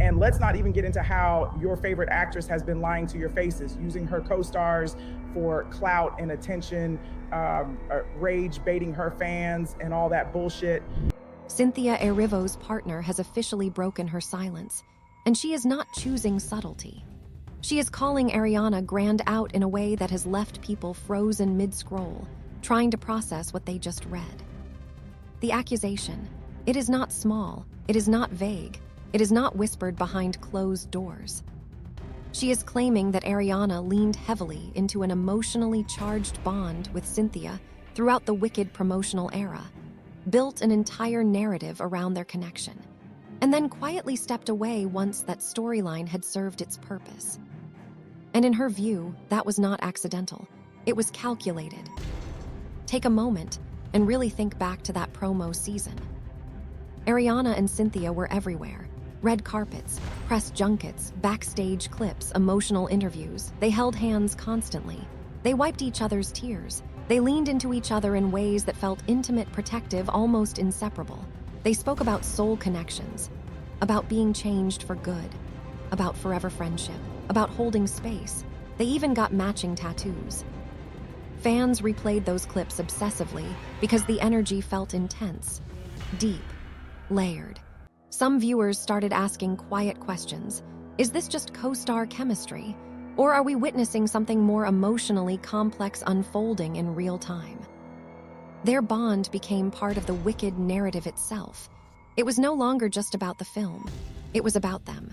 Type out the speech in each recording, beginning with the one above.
And let's not even get into how your favorite actress has been lying to your faces, using her co-stars for clout and attention, rage baiting her fans and all that bullshit. Cynthia Erivo's partner has officially broken her silence, and she is not choosing subtlety. She is calling Ariana Grande out in a way that has left people frozen mid-scroll, trying to process what they just read. The accusation, it is not small, it is not vague, it is not whispered behind closed doors. She is claiming that Ariana leaned heavily into an emotionally charged bond with Cynthia throughout the Wicked promotional era, built an entire narrative around their connection, and then quietly stepped away once that storyline had served its purpose. And in her view, that was not accidental. It was calculated. Take a moment and really think back to that promo season. Ariana and Cynthia were everywhere. Red carpets, press junkets, backstage clips, emotional interviews. They held hands constantly. They wiped each other's tears. They leaned into each other in ways that felt intimate, protective, almost inseparable. They spoke about soul connections, about being changed for good, about forever friendship, about holding space. They even got matching tattoos. Fans replayed those clips obsessively because the energy felt intense, deep, layered. Some viewers started asking quiet questions. Is this just co-star chemistry? Or are we witnessing something more emotionally complex unfolding in real time? Their bond became part of the Wicked narrative itself. It was no longer just about the film. It was about them.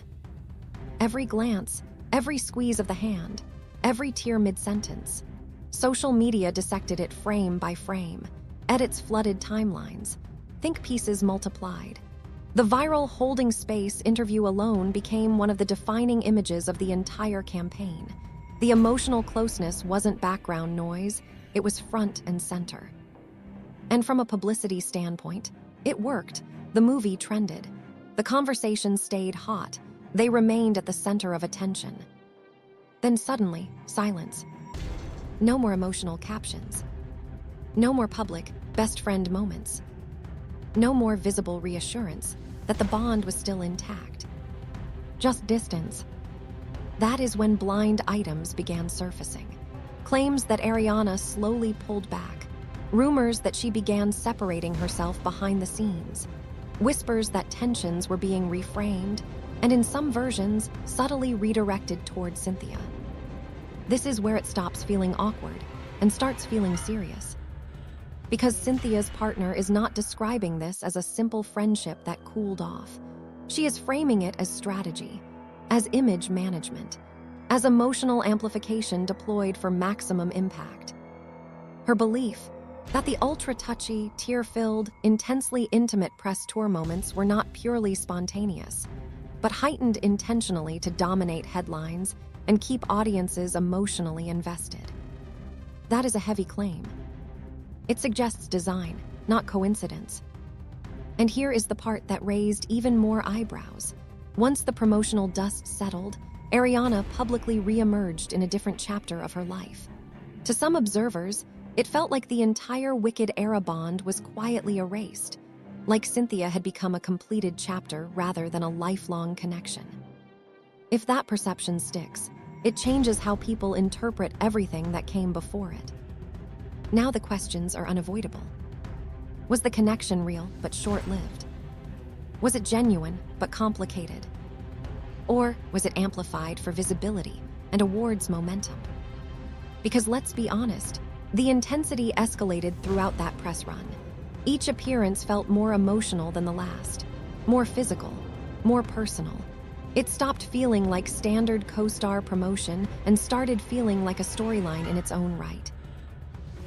Every glance, every squeeze of the hand, every tear mid-sentence. Social media dissected it frame by frame. Edits flooded timelines. Think pieces multiplied. The viral holding space interview alone became one of the defining images of the entire campaign. The emotional closeness wasn't background noise, it was front and center. And from a publicity standpoint, it worked. The movie trended. The conversation stayed hot. They remained at the center of attention. Then suddenly, silence. No more emotional captions. No more public, best friend moments. No more visible reassurance that the bond was still intact. Just distance. That is when blind items began surfacing. Claims that Ariana slowly pulled back. Rumors that she began separating herself behind the scenes. Whispers that tensions were being reframed, and in some versions, subtly redirected toward Cynthia. This is where it stops feeling awkward and starts feeling serious. Because Cynthia's partner is not describing this as a simple friendship that cooled off. She is framing it as strategy, as image management, as emotional amplification deployed for maximum impact. Her belief that the ultra-touchy, tear-filled, intensely intimate press tour moments were not purely spontaneous, but heightened intentionally to dominate headlines and keep audiences emotionally invested. That is a heavy claim. It suggests design, not coincidence. And here is the part that raised even more eyebrows. Once the promotional dust settled, Ariana publicly re-emerged in a different chapter of her life. To some observers, it felt like the entire Wicked era bond was quietly erased, like Cynthia had become a completed chapter rather than a lifelong connection. If that perception sticks, it changes how people interpret everything that came before it. Now the questions are unavoidable. Was the connection real but short-lived? Was it genuine but complicated? Or was it amplified for visibility and awards momentum? Because let's be honest, the intensity escalated throughout that press run. Each appearance felt more emotional than the last, more physical, more personal. It stopped feeling like standard co-star promotion and started feeling like a storyline in its own right.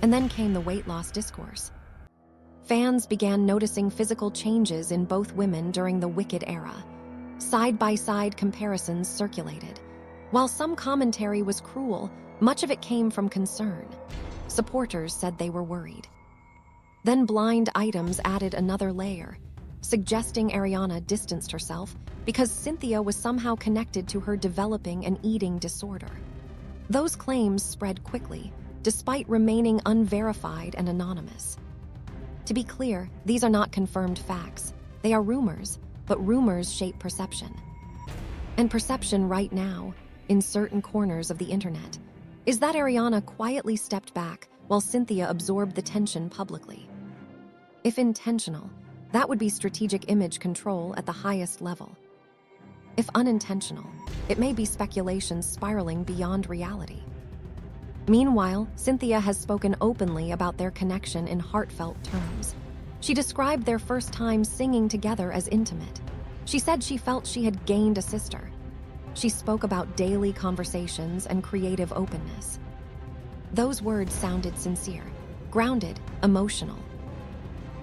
And then came the weight loss discourse. Fans began noticing physical changes in both women during the Wicked era. Side-by-side comparisons circulated. While some commentary was cruel, much of it came from concern. Supporters said they were worried. Then blind items added another layer, suggesting Ariana distanced herself because Cynthia was somehow connected to her developing an eating disorder. Those claims spread quickly, despite remaining unverified and anonymous. To be clear, these are not confirmed facts. They are rumors, but rumors shape perception. And perception right now, in certain corners of the internet, is that Ariana quietly stepped back while Cynthia absorbed the tension publicly. If intentional, that would be strategic image control at the highest level. If unintentional, it may be speculation spiraling beyond reality. Meanwhile, Cynthia has spoken openly about their connection in heartfelt terms. She described their first time singing together as intimate. She said she felt she had gained a sister. She spoke about daily conversations and creative openness. Those words sounded sincere, grounded, emotional.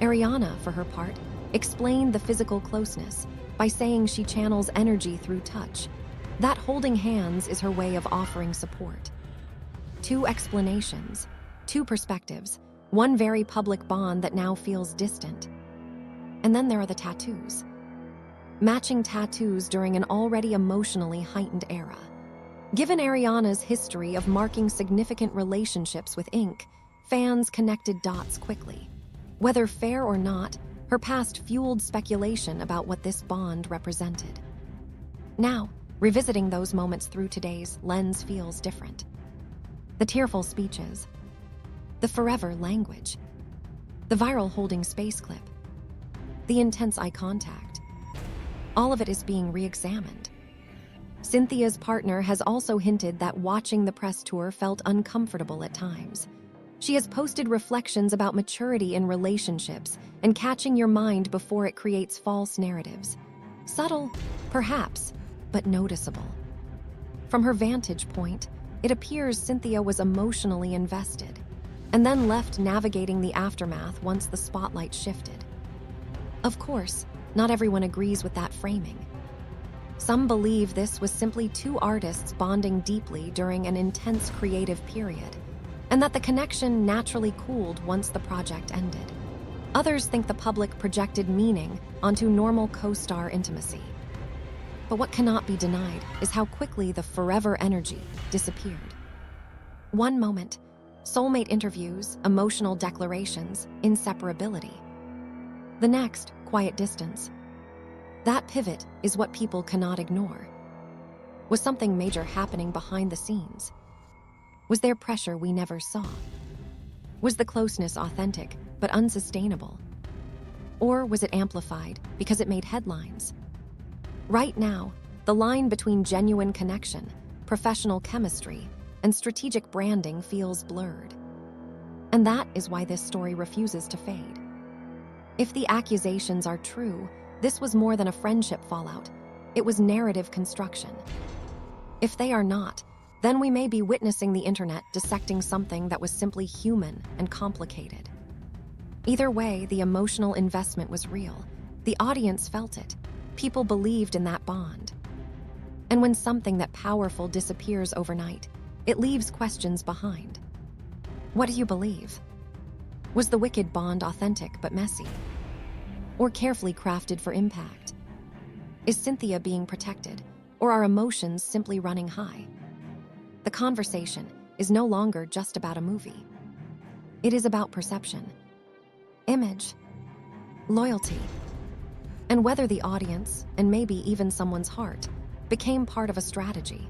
Ariana, for her part, explained the physical closeness by saying she channels energy through touch. That holding hands is her way of offering support. Two explanations, two perspectives, one very public bond that now feels distant. And then there are the tattoos. Matching tattoos during an already emotionally heightened era. Given Ariana's history of marking significant relationships with ink, fans connected dots quickly. Whether fair or not, her past fueled speculation about what this bond represented. Now, revisiting those moments through today's lens feels different. The tearful speeches, the forever language, the viral holding space clip, the intense eye contact. All of it is being re-examined. Cynthia's partner has also hinted that watching the press tour felt uncomfortable at times. She has posted reflections about maturity in relationships and catching your mind before it creates false narratives. Subtle, perhaps, but noticeable. From her vantage point, it appears Cynthia was emotionally invested, and then left navigating the aftermath once the spotlight shifted. Of course, not everyone agrees with that framing. Some believe this was simply two artists bonding deeply during an intense creative period, and that the connection naturally cooled once the project ended. Others think the public projected meaning onto normal co-star intimacy. But what cannot be denied is how quickly the forever energy disappeared. One moment, soulmate interviews, emotional declarations, inseparability. The next, quiet distance. That pivot is what people cannot ignore. Was something major happening behind the scenes? Was there pressure we never saw? Was the closeness authentic but unsustainable? Or was it amplified because it made headlines? Right now, the line between genuine connection, professional chemistry, and strategic branding feels blurred. And that is why this story refuses to fade. If the accusations are true, this was more than a friendship fallout. It was narrative construction. If they are not, then we may be witnessing the internet dissecting something that was simply human and complicated. Either way, the emotional investment was real. The audience felt it. People believed in that bond. And when something that powerful disappears overnight, it leaves questions behind. What do you believe? Was the wicked bond authentic but messy? Or carefully crafted for impact? Is Cynthia being protected, or are emotions simply running high? The conversation is no longer just about a movie. It is about perception, image, loyalty, and whether the audience, and maybe even someone's heart, became part of a strategy.